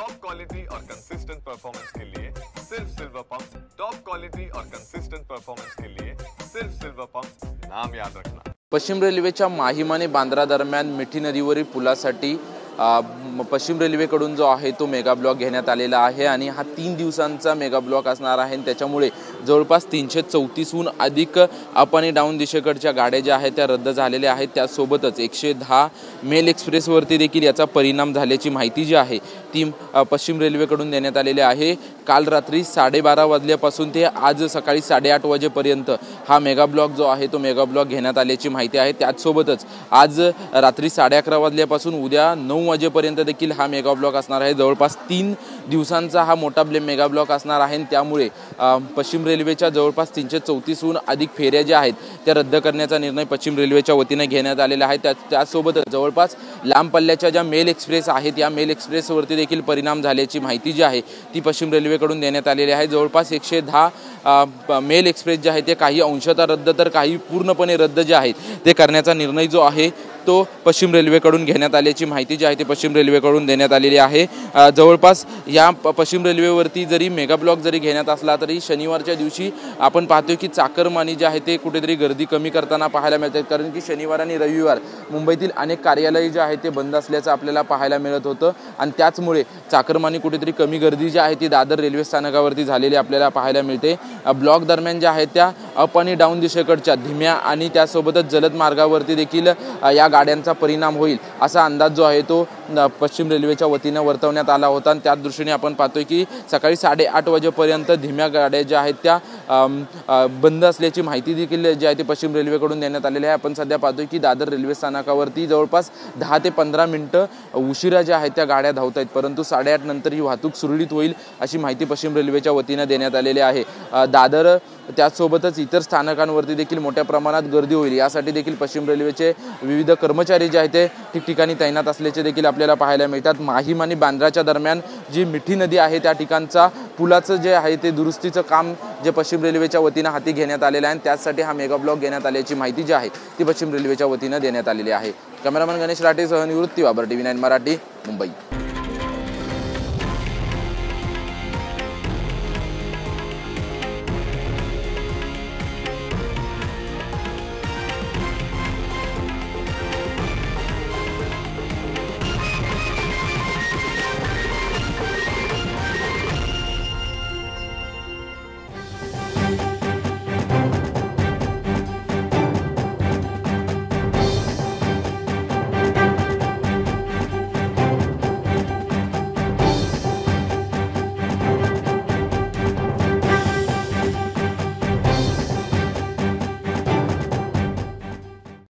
Top quality और consistent performance के लिए सिर्फ सिल्वर पंप। टॉप क्वालिटी और कंसिस्टेंट परफॉर्मेंस के लिए सिर्फ सिल्वर पंप, नाम याद रखना। पश्चिम रेल्वेच्या माहीम बांद्रा दरम्यान मिठी नदीवरील पुलासाठी पश्चिम रेल्वेकडून जो आहे तो मेगा ब्लॉक घेण्यात आलेला आहे आणि हा 3 दिवसांचा मेगा ब्लॉक असणार आहे। त्याच्यामुळे जवळपास 334हून अधिक अप आणि डाऊन दिशेकडच्या गाड्या ज्या आहेत त्या रद्द झालेल्या आहेत। त्यासोबतच 110 मेल एक्सप्रेसवरती देखील याचा परिणाम झाल्याची माहिती जी आहे ती पश्चिम रेल्वेकडून देण्यात आलेली आहे। काल रात्री 12:30 वाजल्यापासून ते आज सकाळी 8:30 वाजेपर्यंत हा मेगा ब्लॉक जो आहे तो मेगा ब्लॉक घेण्यात आल्याची माहिती आहे। त्याचसोबतच आज रात्री 11:30 वाजल्यापासून उद्या 9 वाजेपर्यंत देखील हा मेगा ब्लॉक असणार आहे। जवळपास 3 दिवसांचा हा मोठा मेगा ब्लॉक असणार आहे। त्यामुळे पश्चिम रेल्वेच्या जवळपास 334हून अधिक फेऱ्या ज्या आहेत त्या रद्द करण्याचा निर्णय पश्चिम रेल्वेच्या वतीने घेण्यात आलेला आहे। त्यासोबतच जवळपास लांब पल्ल्याच्या ज्या मेल एक्सप्रेस आहेत या मेल एक्सप्रेसवरती देखील परिणाम झाल्याची माहिती जी आहे ती पश्चिम रेल्वेकडून देण्यात आलेली आहे। जवळपास 110 मेल एक्सप्रेस जे आहे ते काही अंशतः रद्द तर काही पूर्णपणे रद्द जे आहेत ते करण्याचा निर्णय जो आहे तो पश्चिम रेल्वेकडून घेण्यात आल्याची माहिती जी आहे ती पश्चिम रेल्वेकडून देण्यात आलेली आहे। जवळपास या पश्चिम रेल्वेवरती जरी मेगा ब्लॉक जरी घेण्यात असला तरी शनिवारच्या दिवशी आपण पाहतोय की चाकरमानी जे आहे ते कुठेतरी गर्दी कमी करताना पाहायला मिळतात, कारण की शनिवार आणि रविवार मुंबईतील अनेक कार्यालये जे आहे ते बंद असल्याचं आपल्याला पाहायला मिळत होतं आणि त्याचमुळे चाकरमानी कुठेतरी कमी गर्दी जी आहे ती दादर रेल्वे स्थानकावरती झालेली आपल्याला पाहायला मिळते। ब्लॉक दरम्यान ज्या आहेत त्या अप आणि डाऊन दिशेकडच्या धीम्या आणि त्यासोबतच जलद मार्गावरती देखील या गाड्यांचा परिणाम होईल असा अंदाज जो आहे तो पश्चिम रेल्वेच्या वतीने वर्तवण्यात आला होता आणि त्याच दृष्टीने आपण पाहतोय की सकाळी 8:30 वाजेपर्यंत धीम्या गाड्या ज्या आहेत त्या बंद असल्याची माहिती देखील जी आहे ती पश्चिम रेल्वेकडून देण्यात आलेली आहे। आपण सध्या पाहतोय की दादर रेल्वे स्थानकावरती जवळपास 10 ते 15 मिनिटं उशिरा ज्या आहेत त्या गाड्या धावत आहेत, परंतु 8:30 नंतर ही वाहतूक सुरळीत होईल अशी माहिती पश्चिम रेल्वेच्या वतीने देण्यात आलेली आहे। दादर त्याचसोबतच इतर स्थानकांवरती देखील मोठ्या प्रमाणात गर्दी होईल यासाठी देखील पश्चिम रेल्वेचे विविध कर्मचारी जे आहेत ते ठिकठिकाणी तैनात असल्याचे देखील आपल्याला पाहायला मिळतात। माहीम आणि बांद्राच्या दरम्यान जी मिठी नदी आहे त्या ठिकाणचा पुलाचं जे आहे ते दुरुस्तीचं काम जे पश्चिम रेल्वेच्या वतीने हाती घेण्यात आलेलं आहे आणि त्याचसाठी हा मेगा ब्लॉक घेण्यात आल्याची माहिती जी आहे ती पश्चिम रेल्वेच्या वतीने देण्यात आलेली आहे। कॅमेरामन गणेश राठेसह निवृत्ती बाबर, TV9 मराठी, मुंबई।